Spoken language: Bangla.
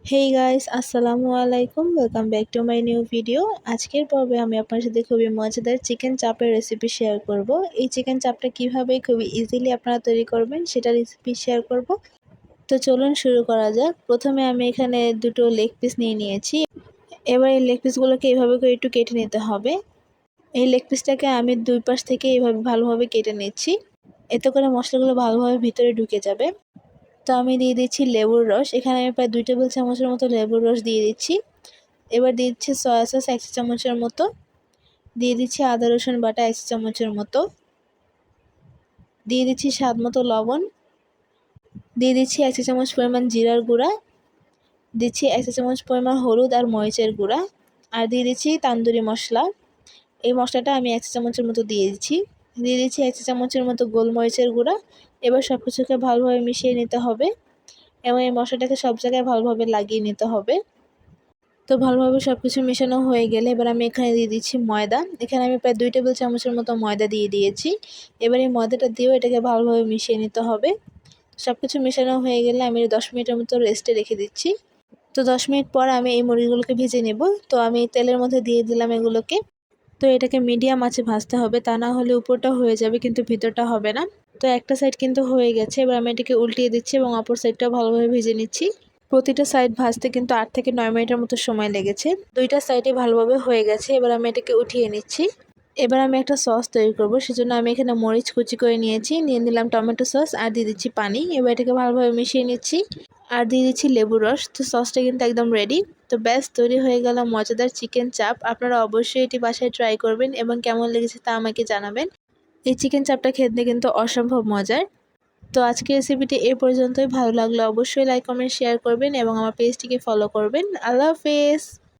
হেই গাইস, আসসালামু আলাইকুম। Welcome back to my new video. আজকের পর্বে আমি আপনার সাথে খুবই মজাদার চিকেন চাপের রেসিপি শেয়ার করব। এই চিকেন চাপটা কিভাবে খুবই ইজিলি আপনারা তৈরি করবেন সেটা রেসিপি শেয়ার করব। তো চলুন শুরু করা যাক। প্রথমে আমি এখানে দুটো লেগ পিস নিয়ে নিয়েছি। এবার এই লেগ পিসগুলোকে এইভাবে করে একটু কেটে নিতে হবে। এই লেগ পিসটাকে আমি দুই পাশ থেকে এইভাবে ভালোভাবে কেটে নিচ্ছি। এতে করে মশলাগুলো ভালোভাবে ভিতরে ঢুকে যাবে। তো আমি দিয়ে দিচ্ছি লেবুর রস। এখানে আমি প্রায় 2 টেবিল চামচের মতো লেবুর রস দিয়ে দিচ্ছি। এবার দিয়ে দিচ্ছি সয়া সস 1 চা চামচের মতো। দিয়ে দিচ্ছি আদা রসুন বাটা 1 চা চামচের মতো। দিয়ে দিচ্ছি স্বাদ মতো লবণ। দিয়ে দিচ্ছি 1 চা চামচ পরিমাণ জিরার গুঁড়া। দিচ্ছি 1 চা চামচ পরিমাণ হলুদ আর মরিচের গুঁড়া। আর দিয়ে দিচ্ছি তান্দুরি মশলা। এই মশলাটা আমি 1 চা চামচের মতো দিয়ে দিচ্ছি। দিয়ে দিচ্ছি 1 চা চামচের মতো গোলমরিচের গুঁড়া। এবার সব কিছুকে ভালোভাবে মিশিয়ে নিতে হবে এবং এই মশলাটাকে সব জায়গায় ভালোভাবে লাগিয়ে নিতে হবে। তো ভালোভাবে সব কিছু মেশানো হয়ে গেলে এবার আমি এখানে দিয়ে দিচ্ছি ময়দা। এখানে আমি প্রায় 2 টেবিল চামচের মতো ময়দা দিয়ে দিয়েছি। এবার এই ময়দাটা দিয়েও এটাকে ভালোভাবে মিশিয়ে নিতে হবে। সব কিছু মেশানো হয়ে গেলে আমি 10 মিনিটের মতো রেস্টে রেখে দিচ্ছি। তো 10 মিনিট পর আমি এই মুরগিগুলোকে ভেজে নেব। তো আমি তেলের মধ্যে দিয়ে দিলাম এগুলোকে। তো এটাকে মিডিয়াম আঁচে ভাজতে হবে, তা না হলে উপরটা হয়ে যাবে কিন্তু ভিতরটা হবে না। তো একটা সাইড কিন্তু হয়ে গেছে। এবার আমি এটাকে উল্টিয়ে দিচ্ছি এবং অপর সাইডটাও ভালোভাবে ভেজে নিচ্ছি। প্রতিটা সাইড ভাজতে কিন্তু 8 থেকে 9 মিনিটের মতো সময় লেগেছে। দুইটা সাইডই ভালোভাবে হয়ে গেছে। এবার আমি এটাকে উঠিয়ে নিচ্ছি। এবার আমি একটা সস তৈরি করব। সেজন্য আমি এখানে মরিচ কুচি করে নিয়েছি। নিয়ে নিলাম টমেটো সস আর দিয়ে দিচ্ছি পানি। এবার এটাকে ভালোভাবে মিশিয়ে নিচ্ছি আর দিয়ে দিচ্ছি লেবুর রস। তো সসটা কিন্তু একদম রেডি। তো ব্যাস তৈরি হয়ে গেল মজাদার চিকেন চাপ। আপনারা অবশ্যই এটি বাসায় ট্রাই করবেন এবং কেমন লেগেছে তা আমাকে জানাবেন। এই চিকেন চাপটা খেতে কিন্তু অসম্ভব মজার। তো আজকের রেসিপিটি এ পর্যন্তই। ভালো লাগলে অবশ্যই লাইক কমেন্ট শেয়ার করবেন এবং আমার পেজটিকে ফলো করবেন। আল্লাহ হাফেজ।